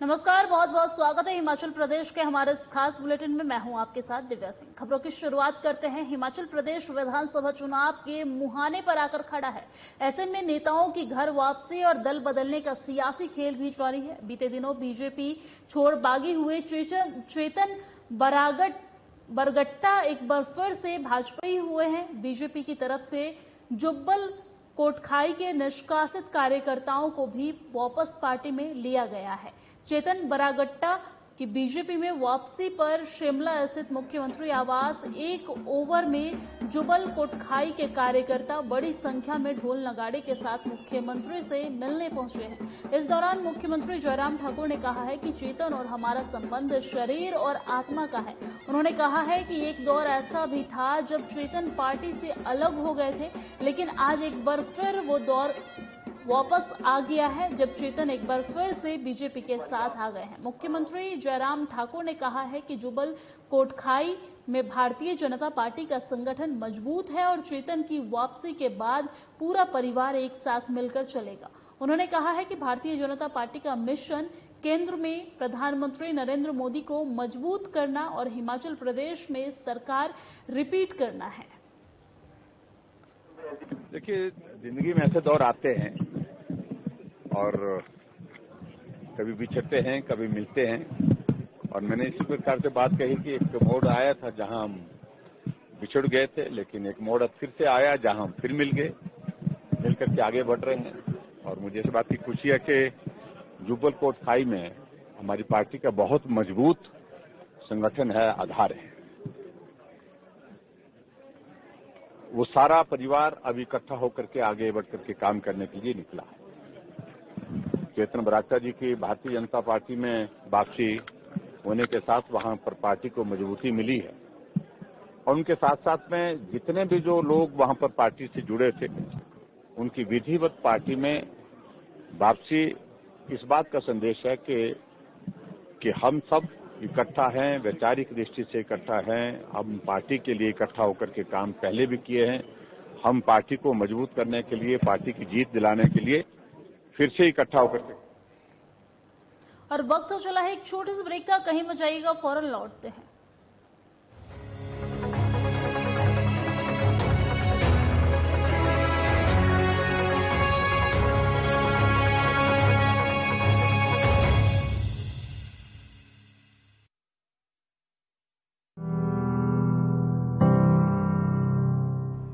नमस्कार, बहुत बहुत स्वागत है हिमाचल प्रदेश के हमारे इस खास बुलेटिन में। मैं हूं आपके साथ दिव्या सिंह। खबरों की शुरुआत करते हैं। हिमाचल प्रदेश विधानसभा चुनाव के मुहाने पर आकर खड़ा है। ऐसे में नेताओं की घर वापसी और दल बदलने का सियासी खेल भी जारी है। बीते दिनों बीजेपी छोड़ बागी हुए चेतन बरगट्टा एक बार फिर से भाजपाई हुए हैं। बीजेपी की तरफ से जुब्बल कोटखाई के निष्कासित कार्यकर्ताओं को भी वापस पार्टी में लिया गया है। चेतन बरागट्टा की बीजेपी में वापसी पर शिमला स्थित मुख्यमंत्री आवास एक ओवर में जुब्बल कोटखाई के कार्यकर्ता बड़ी संख्या में ढोल नगाड़े के साथ मुख्यमंत्री से मिलने पहुंचे हैं। इस दौरान मुख्यमंत्री जयराम ठाकुर ने कहा है कि चेतन और हमारा संबंध शरीर और आत्मा का है। उन्होंने कहा है कि एक दौर ऐसा भी था जब चेतन पार्टी से अलग हो गए थे, लेकिन आज एक बार फिर वो दौर वापस आ गया है जब चेतन एक बार फिर से बीजेपी के साथ आ गए हैं। मुख्यमंत्री जयराम ठाकुर ने कहा है कि जुब्बल कोटखाई में भारतीय जनता पार्टी का संगठन मजबूत है और चेतन की वापसी के बाद पूरा परिवार एक साथ मिलकर चलेगा। उन्होंने कहा है कि भारतीय जनता पार्टी का मिशन केंद्र में प्रधानमंत्री नरेंद्र मोदी को मजबूत करना और हिमाचल प्रदेश में सरकार रिपीट करना है। देखिए, जिंदगी में ऐसे दौर आते हैं और कभी बिछड़ते हैं, कभी मिलते हैं। और मैंने इसी प्रकार से बात कही कि एक मोड़ आया था जहां हम बिछड़ गए थे, लेकिन एक मोड़ फिर से आया जहां हम फिर मिल गए, मिलकर के आगे बढ़ रहे हैं। और मुझे इस बात की खुशी है कि जुब्बल कोटखाई में हमारी पार्टी का बहुत मजबूत संगठन है, आधार है। वो सारा परिवार अब इकट्ठा होकर के आगे बढ़ करके काम करने के लिए निकला है। चेतन बरागट्टा जी की भारतीय जनता पार्टी में वापसी होने के साथ वहां पर पार्टी को मजबूती मिली है और उनके साथ साथ में जितने भी जो लोग वहां पर पार्टी से जुड़े थे उनकी विधिवत पार्टी में वापसी इस बात का संदेश है कि हम सब इकट्ठा हैं, वैचारिक दृष्टि से इकट्ठा हैं। हम पार्टी के लिए इकट्ठा होकर के काम पहले भी किए हैं। हम पार्टी को मजबूत करने के लिए, पार्टी की जीत दिलाने के लिए फिर से इकट्ठा होकर के। और वक्त हो चला है एक छोटे से ब्रेक का। कहीं मत जाइएगा, फौरन लौटते हैं।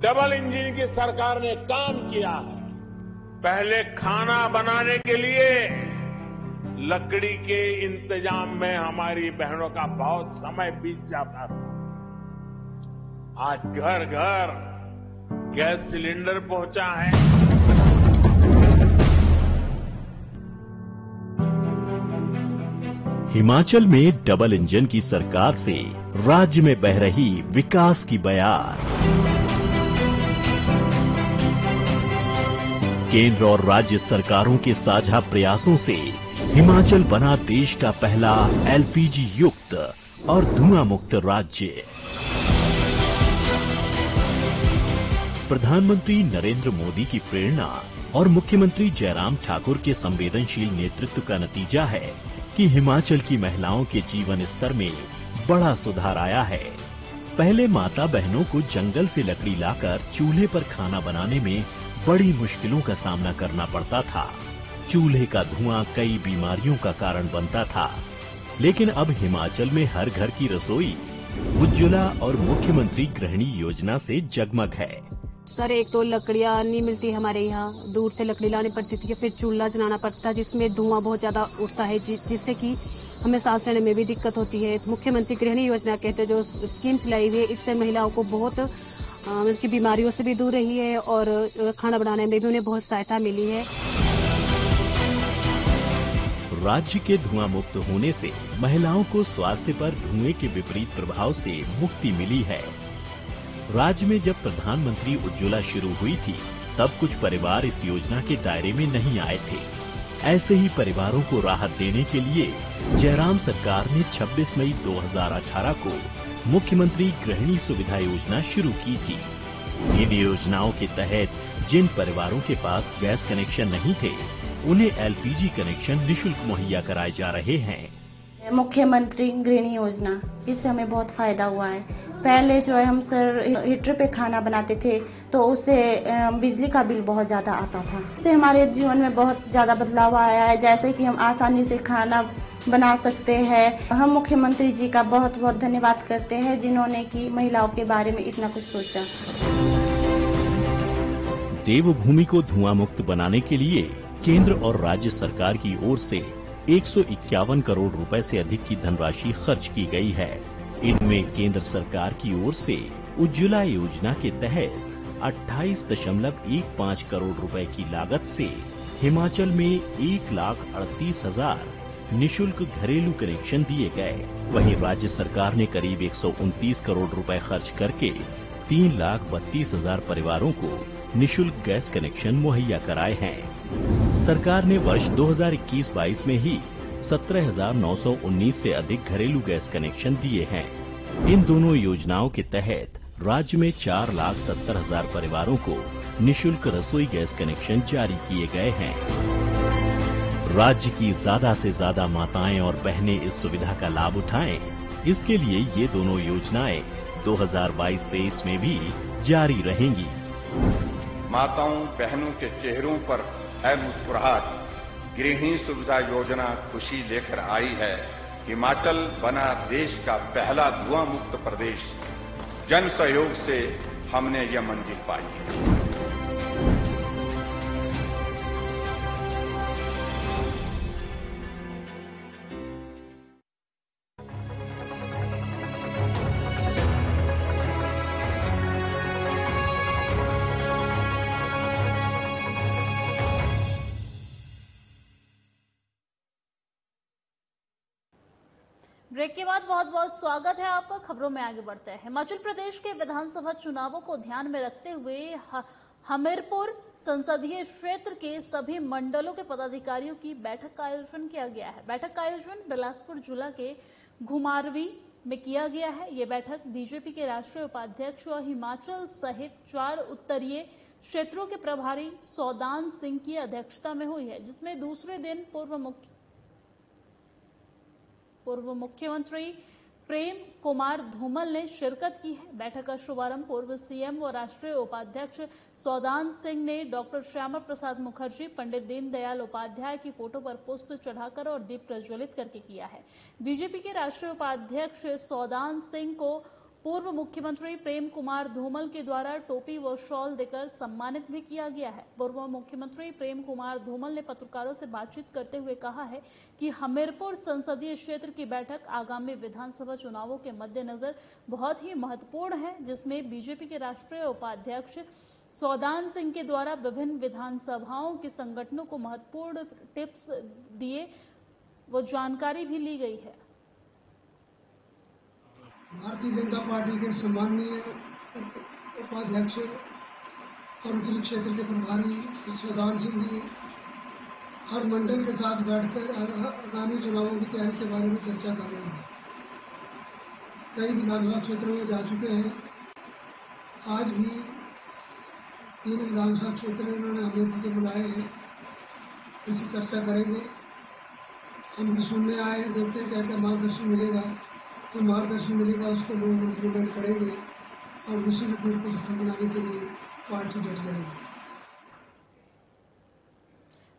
डबल इंजन की सरकार ने काम किया है। पहले खाना बनाने के लिए लकड़ी के इंतजाम में हमारी बहनों का बहुत समय बीत जाता था। आज घर घर गैस सिलेंडर पहुंचा है। हिमाचल में डबल इंजन की सरकार से राज्य में बह रही विकास की बयार। केंद्र और राज्य सरकारों के साझा प्रयासों से हिमाचल बना देश का पहला एलपीजी युक्त और धुआं मुक्त राज्य। प्रधानमंत्री नरेंद्र मोदी की प्रेरणा और मुख्यमंत्री जयराम ठाकुर के संवेदनशील नेतृत्व का नतीजा है कि हिमाचल की महिलाओं के जीवन स्तर में बड़ा सुधार आया है। पहले माता बहनों को जंगल से लकड़ी लाकर चूल्हे पर खाना बनाने में बड़ी मुश्किलों का सामना करना पड़ता था। चूल्हे का धुआं कई बीमारियों का कारण बनता था, लेकिन अब हिमाचल में हर घर की रसोई उज्ज्वला और मुख्यमंत्री गृहिणी योजना से जगमग है। सर, एक तो लकड़ियाँ नहीं मिलती हमारे यहाँ, दूर से लकड़ी लानी पड़ती थी, फिर चूल्हा जलाना पड़ता है जिसमें धुआं बहुत ज्यादा उठता है, जिससे कि हमें सांस लेने में भी दिक्कत होती है। मुख्यमंत्री गृहिणी योजना कहते जो स्कीम चलाई हुई है, इससे महिलाओं को बहुत उनकी बीमारियों से भी दूर रही है और खाना बनाने में भी उन्हें बहुत सहायता मिली है। राज्य के धुआं मुक्त होने से महिलाओं को स्वास्थ्य पर धुएं के विपरीत प्रभाव से मुक्ति मिली है। राज्य में जब प्रधानमंत्री उज्ज्वला शुरू हुई थी, तब कुछ परिवार इस योजना के दायरे में नहीं आए थे। ऐसे ही परिवारों को राहत देने के लिए जयराम सरकार ने 26 मई 2018 को मुख्यमंत्री गृहिणी सुविधा योजना शुरू की थी। इन योजनाओं के तहत जिन परिवारों के पास गैस कनेक्शन नहीं थे, उन्हें एलपीजी कनेक्शन निःशुल्क मुहैया कराए जा रहे हैं। मुख्यमंत्री गृहिणी योजना, इससे हमें बहुत फायदा हुआ है। पहले जो है हम हीटर पे खाना बनाते थे तो उससे बिजली का बिल बहुत ज्यादा आता था। इससे हमारे जीवन में बहुत ज्यादा बदलाव आया है, जैसे कि हम आसानी से खाना बना सकते हैं। हम मुख्यमंत्री जी का बहुत बहुत धन्यवाद करते हैं जिन्होंने की महिलाओं के बारे में इतना कुछ सोचा। देवभूमि को धुआं मुक्त बनाने के लिए केंद्र और राज्य सरकार की ओर से 151 करोड़ रुपए से अधिक की धनराशि खर्च की गई है। इनमें केंद्र सरकार की ओर से उज्ज्वला योजना के तहत 28.15 करोड़ रुपए की लागत से हिमाचल में 1,38,000 निःशुल्क घरेलू कनेक्शन दिए गए। वहीं राज्य सरकार ने करीब 129 करोड़ रुपए खर्च करके 3,32,000 परिवारों को निःशुल्क गैस कनेक्शन मुहैया कराए हैं। सरकार ने वर्ष 2021-22 में ही 17,919 से अधिक घरेलू गैस कनेक्शन दिए हैं। इन दोनों योजनाओं के तहत राज्य में 4,70,000 परिवारों को निःशुल्क रसोई गैस कनेक्शन जारी किए गए हैं। राज्य की ज्यादा से ज्यादा माताएं और बहनें इस सुविधा का लाभ उठाएं, इसके लिए ये दोनों योजनाएं 2022-23 में भी जारी रहेंगी। माताओं बहनों के चेहरों पर है मुस्कुराहट। गृहिणी सुविधा योजना खुशी लेकर आई है। हिमाचल बना देश का पहला धुआं मुक्त प्रदेश। जन सहयोग से हमने यह मंजिल पाई है। ब्रेक के बाद बहुत बहुत स्वागत है आपका। खबरों में आगे बढ़ते हैं। हिमाचल प्रदेश के विधानसभा चुनावों को ध्यान में रखते हुए हमीरपुर संसदीय क्षेत्र के सभी मंडलों के पदाधिकारियों की बैठक का आयोजन किया गया है। बैठक का आयोजन बिलासपुर जिला के घुमारवी में किया गया है। ये बैठक बीजेपी के राष्ट्रीय उपाध्यक्ष और हिमाचल सहित 4 उत्तरीय क्षेत्रों के प्रभारी सौदान सिंह की अध्यक्षता में हुई है, जिसमें दूसरे दिन पूर्व मुख्यमंत्री प्रेम कुमार धूमल ने शिरकत की है। बैठक का शुभारंभ पूर्व सीएम व राष्ट्रीय उपाध्यक्ष सौदान सिंह ने डॉक्टर श्यामा प्रसाद मुखर्जी, पंडित दीनदयाल उपाध्याय की फोटो पर पुष्प चढ़ाकर और दीप प्रज्वलित करके किया है। बीजेपी के राष्ट्रीय उपाध्यक्ष सौदान सिंह को पूर्व मुख्यमंत्री प्रेम कुमार धूमल के द्वारा टोपी व शॉल देकर सम्मानित भी किया गया है। पूर्व मुख्यमंत्री प्रेम कुमार धूमल ने पत्रकारों से बातचीत करते हुए कहा है कि हमीरपुर संसदीय क्षेत्र की बैठक आगामी विधानसभा चुनावों के मद्देनजर बहुत ही महत्वपूर्ण है, जिसमें बीजेपी के राष्ट्रीय उपाध्यक्ष सौदान सिंह के द्वारा विभिन्न विधानसभाओं के संगठनों को महत्वपूर्ण टिप्स दिए व जानकारी भी ली गई है। भारतीय जनता पार्टी के सम्माननीय उपाध्यक्ष और उत्तरी क्षेत्र के प्रभारी सौदान सिंह जी हर मंडल के साथ बैठकर आगामी चुनावों की तैयारी के बारे में चर्चा कर रहे हैं। कई विधानसभा क्षेत्रों में जा चुके हैं। आज भी 3 विधानसभा क्षेत्र इन्होंने हमीरपुर के बुलाए हैं, उनसे चर्चा करेंगे। हम भी सुनने आए हैं, देखते हैं क्या क्या मार्गदर्शन मिलेगा। जो मार्गदर्शन मिलेगा उसको लोग इम्प्लीमेंट करेंगे और दूसरी रिपोर्ट को सफल बनाने के लिए पार्टी डट जाएगी।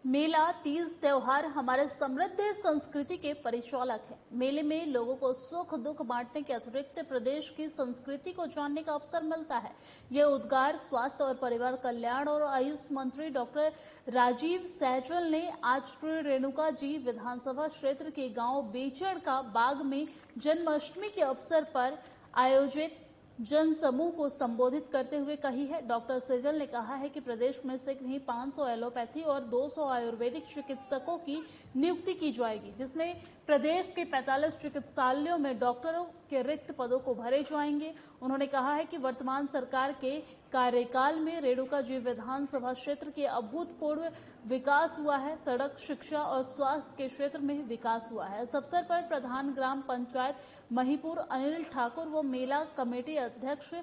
मेला, तीज त्योहार हमारे समृद्ध संस्कृति के परिचालक है। मेले में लोगों को सुख दुख बांटने के अतिरिक्त प्रदेश की संस्कृति को जानने का अवसर मिलता है। यह उद्गार स्वास्थ्य और परिवार कल्याण और आयुष मंत्री डॉक्टर राजीव सहजल ने आज श्री रेणुका जी विधानसभा क्षेत्र के गांव बेचड़ का बाग में जन्माष्टमी के अवसर पर आयोजित जन समूह को संबोधित करते हुए कही है। डॉक्टर सेजल ने कहा है कि प्रदेश में शीघ्र ही 500 एलोपैथी और 200 आयुर्वेदिक चिकित्सकों की नियुक्ति की जाएगी, जिसमें प्रदेश के 45 चिकित्सालयों में डॉक्टरों के रिक्त पदों को भरे जाएंगे। उन्होंने कहा है कि वर्तमान सरकार के कार्यकाल में रेणुका जी विधानसभा क्षेत्र के अभूतपूर्व विकास हुआ है। सड़क, शिक्षा और स्वास्थ्य के क्षेत्र में विकास हुआ है। इस अवसर पर प्रधान ग्राम पंचायत महीपुर अनिल ठाकुर व मेला कमेटी अध्यक्ष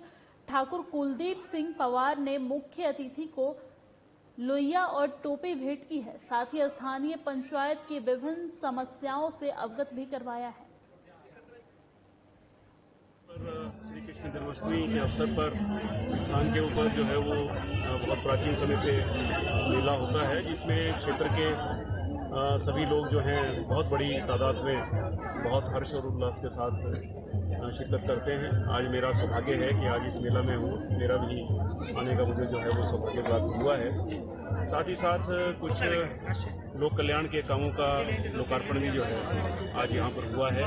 ठाकुर कुलदीप सिंह पवार ने मुख्य अतिथि को लोहिया और टोपी भेंट की है। साथ ही स्थानीय पंचायत की विभिन्न समस्याओं से अवगत भी करवाया है। श्री कृष्ण जन्माष्टमी के अवसर पर स्थान के ऊपर जो है वो बहुत प्राचीन समय से मेला होता है, जिसमें क्षेत्र के सभी लोग जो हैं बहुत बड़ी तादाद में बहुत हर्ष और उल्लास के साथ शिरकत करते हैं। आज मेरा सौभाग्य है कि आज इस मेला में हूँ। मेरा भी आने का मुझे जो है वो सौभाग्य प्राप्त हुआ है। साथ ही साथ कुछ लोक कल्याण के कामों का लोकार्पण भी जो है आज यहाँ पर हुआ है।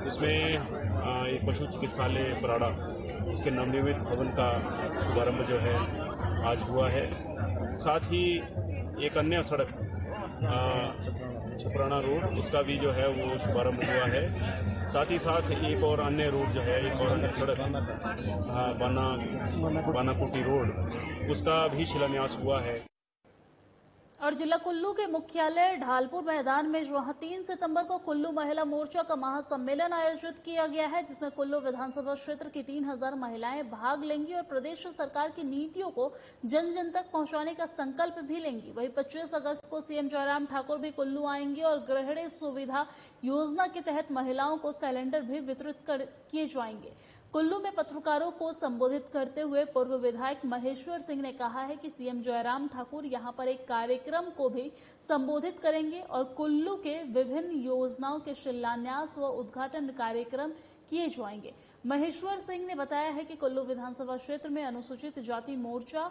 उसमें एक पशु चिकित्सालय पराड़ा, उसके नवनिर्मित भवन का शुभारंभ जो है आज हुआ है। साथ ही एक अन्य सड़क छपराना रोड, उसका भी जो है वो शुभारंभ हुआ है। साथ ही साथ एक और अन्य रोड जो है, एक और अन्य सड़क बानाकोटी रोड, उसका भी शिलान्यास हुआ है। और जिला कुल्लू के मुख्यालय ढालपुर मैदान में जहां 3 सितंबर को कुल्लू महिला मोर्चा का महासम्मेलन आयोजित किया गया है, जिसमें कुल्लू विधानसभा क्षेत्र की 3000 महिलाएं भाग लेंगी और प्रदेश सरकार की नीतियों को जन जन तक पहुंचाने का संकल्प भी लेंगी। वहीं 25 अगस्त को सीएम जयराम ठाकुर भी कुल्लू आएंगे और गृहिणी सुविधा योजना के तहत महिलाओं को सिलेंडर भी वितरित किए जाएंगे। कुल्लू में पत्रकारों को संबोधित करते हुए पूर्व विधायक महेश्वर सिंह ने कहा है कि सीएम जयराम ठाकुर यहां पर एक कार्यक्रम को भी संबोधित करेंगे और कुल्लू के विभिन्न योजनाओं के शिलान्यास व उद्घाटन कार्यक्रम किए जाएंगे। महेश्वर सिंह ने बताया है कि कुल्लू विधानसभा क्षेत्र में अनुसूचित जाति मोर्चा,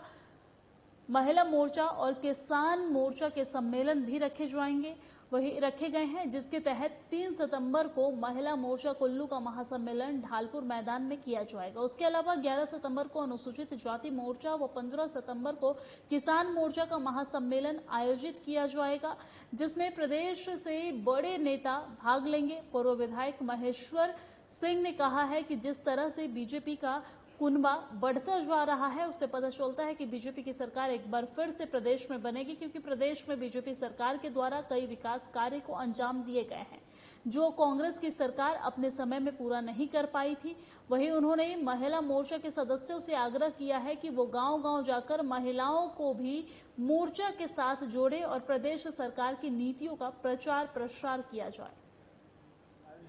महिला मोर्चा और किसान मोर्चा के सम्मेलन भी रखे गए हैं, जिसके तहत 3 सितंबर को महिला मोर्चा कुल्लू का महासम्मेलन ढालपुर मैदान में किया जाएगा। उसके अलावा 11 सितंबर को अनुसूचित जाति मोर्चा व 15 सितंबर को किसान मोर्चा का महासम्मेलन आयोजित किया जाएगा, जिसमें प्रदेश से बड़े नेता भाग लेंगे। पूर्व विधायक महेश्वर सिंह ने कहा है कि जिस तरह से बीजेपी का कुनबा बढ़ता जा रहा है, उससे पता चलता है कि बीजेपी की सरकार एक बार फिर से प्रदेश में बनेगी, क्योंकि प्रदेश में बीजेपी सरकार के द्वारा कई विकास कार्य को अंजाम दिए गए हैं जो कांग्रेस की सरकार अपने समय में पूरा नहीं कर पाई थी। वहीं उन्होंने महिला मोर्चा के सदस्यों से आग्रह किया है कि वो गांव-गांव जाकर महिलाओं को भी मोर्चा के साथ जोड़े और प्रदेश सरकार की नीतियों का प्रचार प्रसार किया जाए।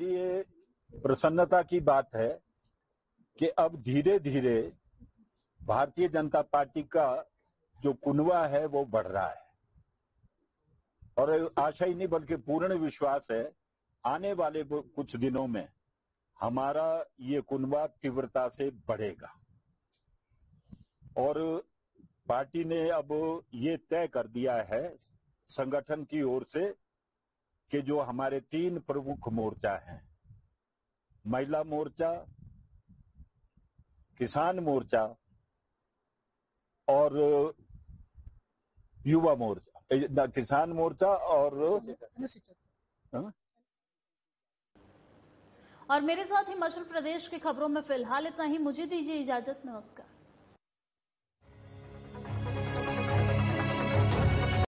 ये प्रसन्नता की बात है कि अब धीरे धीरे भारतीय जनता पार्टी का जो कुनबा है वो बढ़ रहा है और आशा ही नहीं बल्कि पूर्ण विश्वास है आने वाले कुछ दिनों में हमारा ये कुनबा तीव्रता से बढ़ेगा। और पार्टी ने अब ये तय कर दिया है संगठन की ओर से कि जो हमारे 3 प्रमुख मोर्चा हैं, महिला मोर्चा, किसान मोर्चा और युवा मोर्चा, किसान मोर्चा और मेरे साथ हिमाचल प्रदेश की खबरों में फिलहाल इतना ही। मुझे दीजिए इजाजत। नमस्कार।